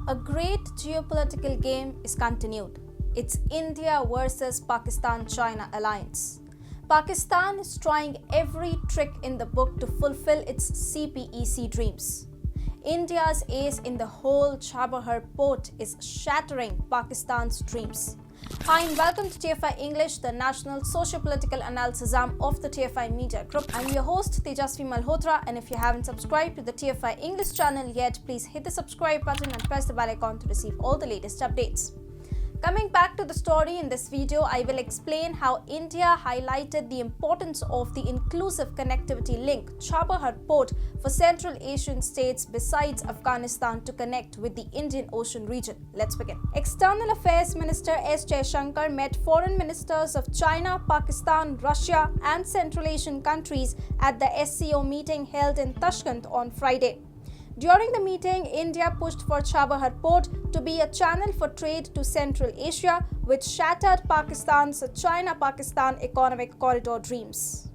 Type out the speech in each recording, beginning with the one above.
A great geopolitical game is continued. It's India versus Pakistan-China alliance. Pakistan is trying every trick in the book to fulfill its CPEC dreams. India's ace in the whole Chabahar Port is shattering Pakistan's dreams. Hi and welcome to TFI English, the national socio-political analysis arm of the TFI Media Group. I'm your host Tejasvi Malhotra, and if you haven't subscribed to the TFI English channel yet, please hit the subscribe button and press the bell icon to receive all the latest updates. Coming back to the story, in this video, I will explain how India highlighted the importance of the inclusive connectivity link Chabahar Port for Central Asian states besides Afghanistan to connect with the Indian Ocean region. Let's begin. External Affairs Minister S. Jaishankar met foreign ministers of China, Pakistan, Russia and Central Asian countries at the SCO meeting held in Tashkent on Friday. During the meeting, India pushed for Chabahar Port to be a channel for trade to Central Asia, which shattered Pakistan's China-Pakistan economic corridor dreams.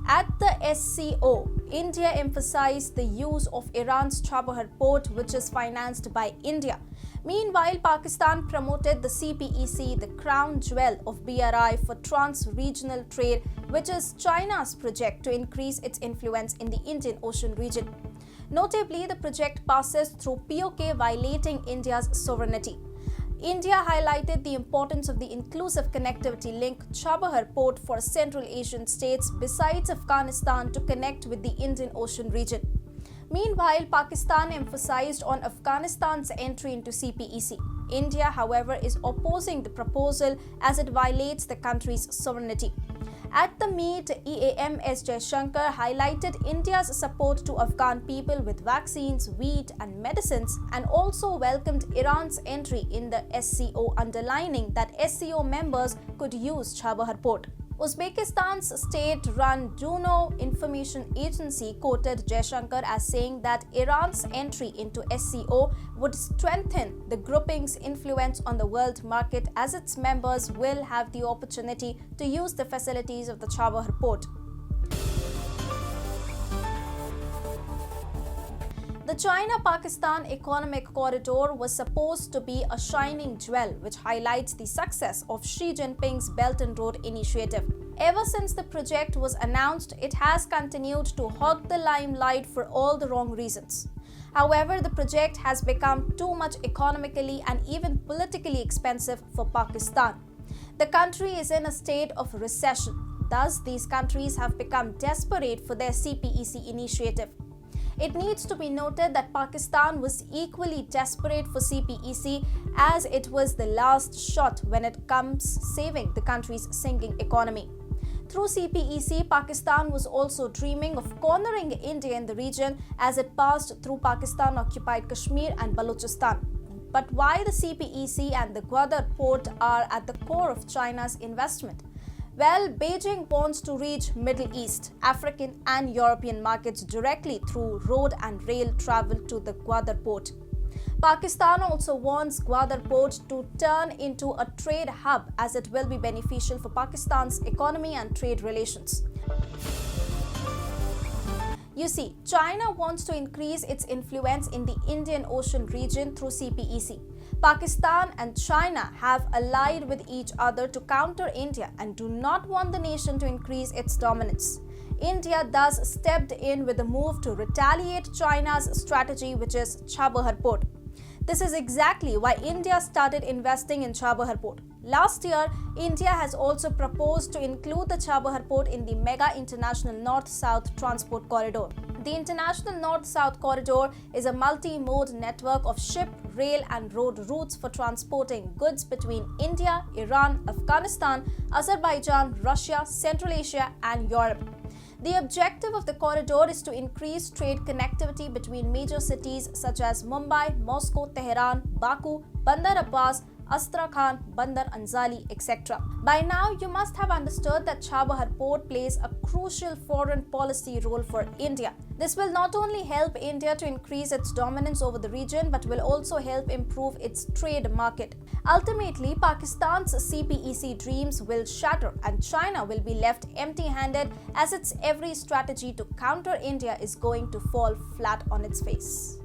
At the SCO, India emphasized the use of Iran's Chabahar Port, which is financed by India. Meanwhile, Pakistan promoted the CPEC, the crown jewel of BRI for trans-regional trade, which is China's project to increase its influence in the Indian Ocean region. Notably, the project passes through POK, violating India's sovereignty. India highlighted the importance of the inclusive connectivity link Chabahar Port for Central Asian states besides Afghanistan to connect with the Indian Ocean region. Meanwhile, Pakistan emphasized on Afghanistan's entry into CPEC. India, however, is opposing the proposal as it violates the country's sovereignty. At the meet, EAM S. Jaishankar highlighted India's support to Afghan people with vaccines, wheat and medicines, and also welcomed Iran's entry in the SCO, underlining that SCO members could use Chabahar Port. Uzbekistan's state-run Duno Information Agency quoted Jaishankar as saying that Iran's entry into SCO would strengthen the grouping's influence on the world market, as its members will have the opportunity to use the facilities of the Chabahar Port. The China-Pakistan economic corridor was supposed to be a shining jewel which highlights the success of Xi Jinping's Belt and Road initiative. Ever since the project was announced, it has continued to hog the limelight for all the wrong reasons. However, the project has become too much economically and even politically expensive for Pakistan. The country is in a state of recession. Thus, these countries have become desperate for their CPEC initiative. It needs to be noted that Pakistan was equally desperate for CPEC, as it was the last shot when it comes saving the country's sinking economy. Through CPEC, Pakistan was also dreaming of cornering India in the region as it passed through Pakistan-occupied Kashmir and Balochistan. But why the CPEC and the Gwadar port are at the core of China's investment? Well, Beijing wants to reach Middle East, African and European markets directly through road and rail travel to the Gwadar port. Pakistan also wants Gwadar port to turn into a trade hub, as it will be beneficial for Pakistan's economy and trade relations. You see, China wants to increase its influence in the Indian Ocean region through CPEC. Pakistan and China have allied with each other to counter India and do not want the nation to increase its dominance. India thus stepped in with a move to retaliate China's strategy, which is Chabahar Port. This is exactly why India started investing in Chabahar Port. Last year, India has also proposed to include the Chabahar Port in the mega international North-South transport corridor. The International North-South Corridor is a multi-mode network of ship, rail and road routes for transporting goods between India, Iran, Afghanistan, Azerbaijan, Russia, Central Asia and Europe. The objective of the corridor is to increase trade connectivity between major cities such as Mumbai, Moscow, Tehran, Baku, Bandar Abbas, Astrakhan, Bandar Anzali, etc. By now, you must have understood that Chabahar Port plays a crucial foreign policy role for India. This will not only help India to increase its dominance over the region but will also help improve its trade market. Ultimately, Pakistan's CPEC dreams will shatter and China will be left empty-handed as its every strategy to counter India is going to fall flat on its face.